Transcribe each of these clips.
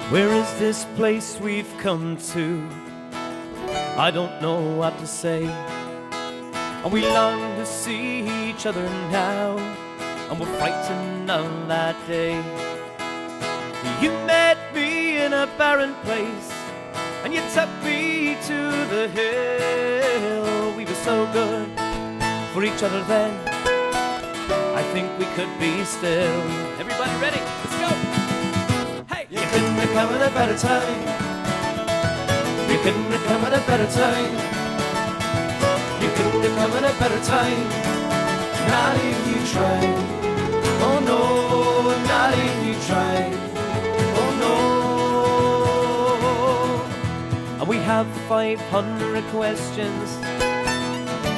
Where is this place we've come to? I don't know what to say. And we long to see each other now, and we're frightened of that day. You met me in a barren place, and you took me to the hill. We were so good for each other then, I think we could be still. Everybody ready? Let's go! Hey! You couldn't have come at a better time. You couldn't have come at a better time. You couldn't have come at a better time. Not if you tried. Oh no, not if you tried. Oh no. And we have 500 questions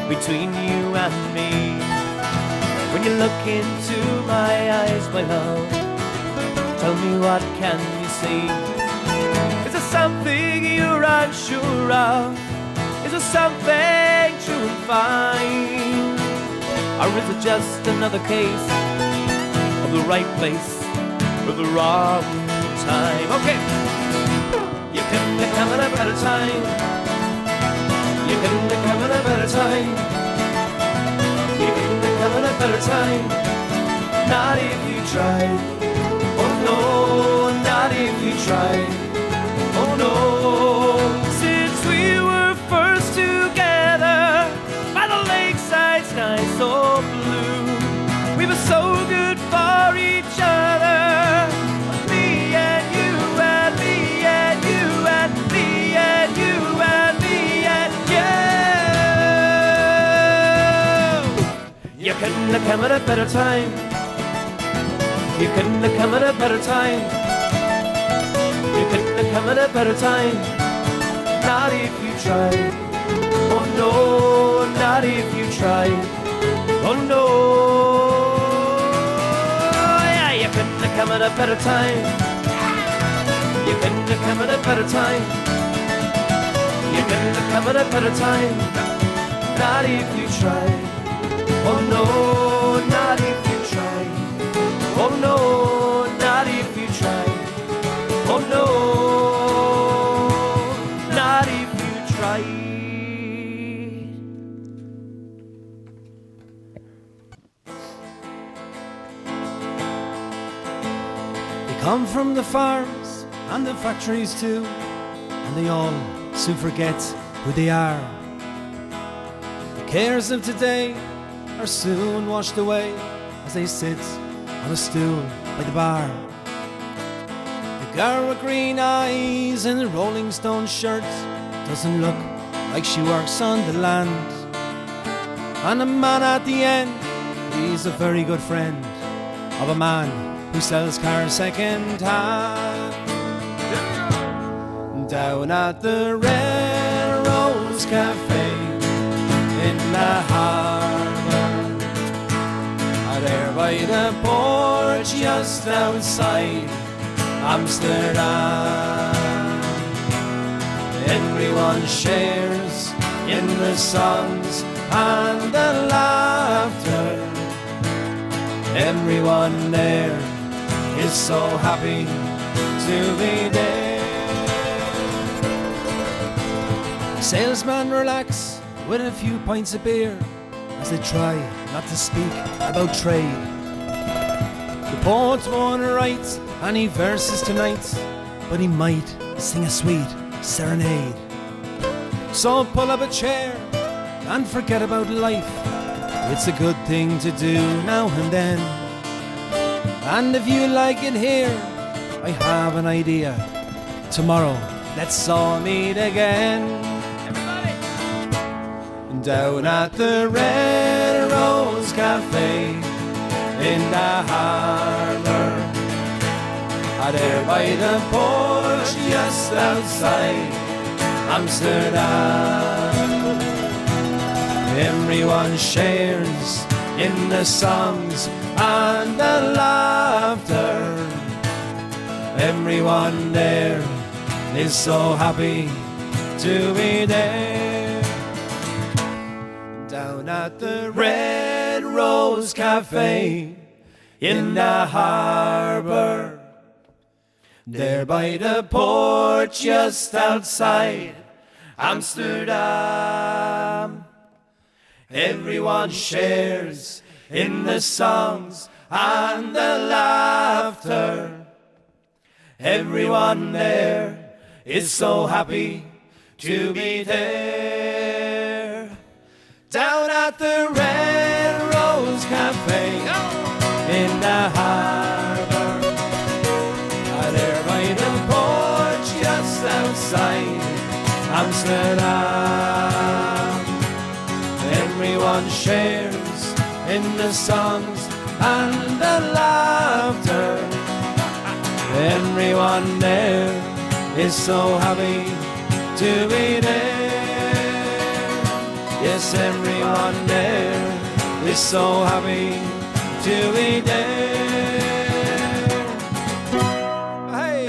between you and me. When you look into my eyes, my love, tell me, what can you see? Is there something you're unsure of? Is there something true and fine? Or is it just another case of the right place or the wrong time? Okay. You couldn't have come at a better time. You couldn't have come at a better time. You couldn't have come at a better time. Not if you tried. Oh no, not if you tried. Oh no. Since we were first together by the lakeside sky so blue, we were so good for each other. Me and you and me and you and me and you and me and you. You couldn't have come at a better time. You couldn't have come at a better time. You couldn't have come at a better time. Not if you tried. Oh no, not if you tried. Oh no. Yeah, you couldn't have come at a better time. You couldn't have come at a better time. You couldn't have come at a better time. Not if you tried. Oh no, not if you tried. Oh no, not if you tried. Oh no, not if you tried. They come from the farms and the factories too, and they all soon forget who they are. The cares of today are soon washed away as they sit on a stool by the bar. The girl with green eyes in a Rolling Stone shirt doesn't look like she works on the land. And the man at the end, he's a very good friend of a man who sells cars second hand. Down at the Red Rose Cafe in the harbour, there by the port just outside Amsterdam, everyone shares in the songs and the laughter. Everyone there is so happy to be there. Salesmen relax with a few pints of beer as they try not to speak about trade. The poet won't write any verses tonight, but he might sing a sweet serenade. So pull up a chair and forget about life. It's a good thing to do now and then. And if you like it here, I have an idea. Tomorrow, let's all meet again. Everybody! Down at the Red Rose Cafe in the harbour, there by the port just outside Amsterdam, everyone shares in the songs and the laughter. Everyone there is so happy to be there. Down at the Red Rose Cafe in the harbour, There by the port just outside Amsterdam, everyone shares in the songs and the laughter. Everyone there is so happy to be there. Down at the Red Rose Cafe in the harbour, there by the port just outside Amsterdam, everyone shares in the songs and the laughter. Everyone there is so happy to be there. Yes, everyone there is so happy to be there. Hey!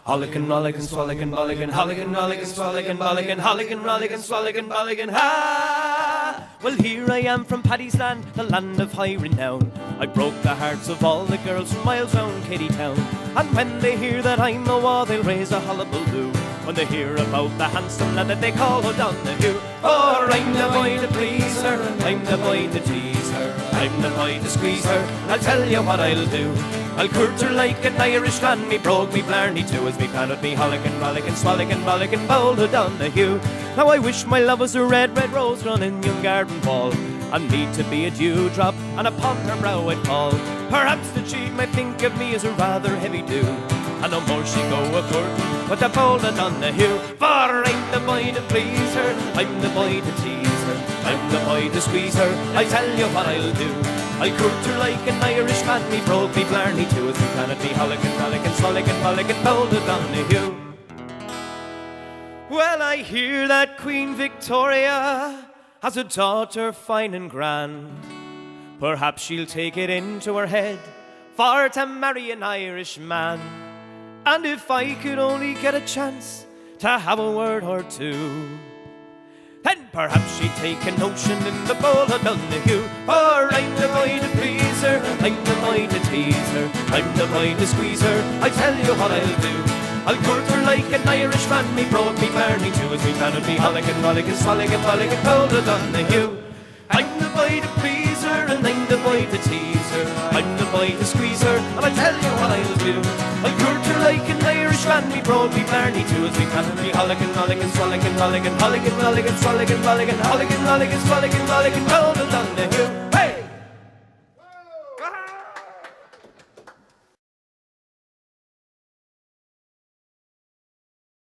Holligan, rolligan, swalligan, bolligan, holligan, rolligan, swalligan, bolligan, holligan, rolligan, swalligan, bolligan, ha! Well, here I am from Paddy's land, the land of high renown. I broke the hearts of all the girls from miles round Katy Town. And when they hear that I'm a wa, they'll raise a hullabaloo. when they hear about the handsome lad that they call O'Donoghue. For I'm the boy to please her, I'm the boy to tease her, I'm the boy to squeeze her. I'll tell you what I'll do, I'll court her like an Irish man, me brogue, me blarney too, as me planet, me holligan, rollickin, swalligan, bolligan, bold O'Donoghue. Now I wish my love was a red, red rose grown in young garden wall, and need to be a dewdrop, and upon her brow I'd fall. Perhaps that she might think of me as a rather heavy dew, and no more she go a-courting, but the bold O'Donoghue. For I'm the boy to please her, I'm the boy to tease her, I'm the boy to squeeze her. I tell you what I'll do, I'll court her like an Irish man, me brogue, me blarney too, as me planet, me holligan, rollickin, swalligan, bolligan, bold O'Donoghue. Well, I hear that Queen Victoria has a daughter fine and grand. Perhaps she'll take it into her head for to marry an Irish man. And if I could only get a chance to have a word or two, then perhaps she'd take a notion in the bold O'Donoghue. For I'm the boy to please her, I'm the boy to tease her, I'm the boy to squeeze her. I tell you what I'll do, I'll court her like an Irish man, me brogue, me blarney too, as me planet, me holligan, rollickin, swalligan, bolligan, bold O'Donoghue. I'm the boy to please her, and I'm the boy to tease her, I'm the boy to squeeze her, and I'll tell you what I'll do, I'll court her like an Irish man, me brogue, me blarney too, as me planet, me holligan, rollickin, swalligan, bolligan, holligan, rolligan, swalligan, bolligan, holligan, rolligan, swalligan, bolligan, bold O'Donoghue.